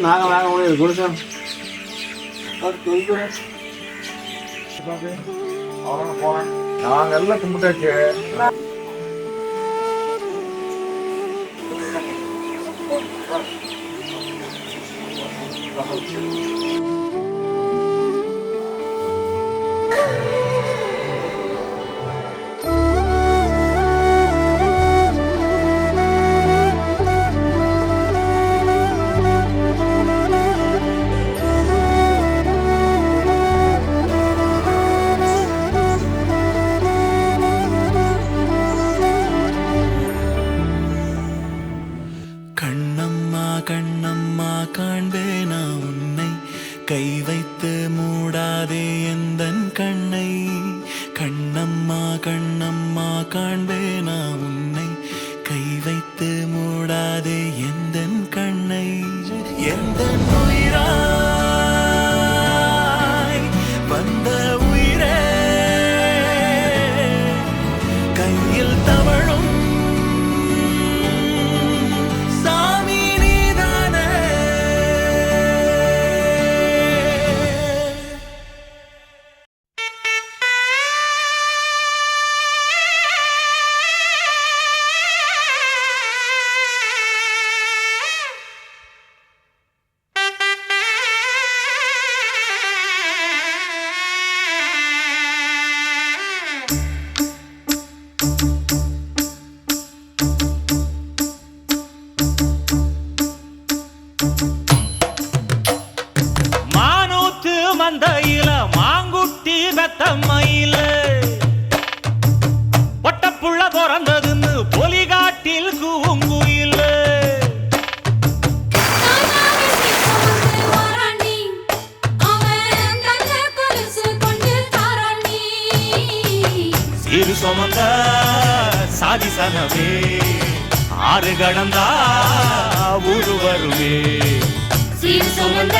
நாங்க வாங்க முடியாது குடிச்சோம் நாங்க எல்லாம் கும்பிட்டாச்சு. கண்ணம்மா காண்பேனா உன்னை கை வைத்து மூடாதே எந்தன் கண்ணை. கண்ணம்மா காண்பேனா உன்னை கை வைத்து மூடாதே எந்தன் கண்ணை. எந்தன் உயிராய் வந்த உயிரே கையில் தவழும் மந்தையில மாங்குட்டி வெத்தம்மையில ஒட்டப்புள்ள பிறந்ததுன்னு பொலிகாட்டில் கூங்குயில சீரு சுமந்த சாதி சனவே ஆறு கடந்தா ஊரு வருவே. சீரு சுமந்த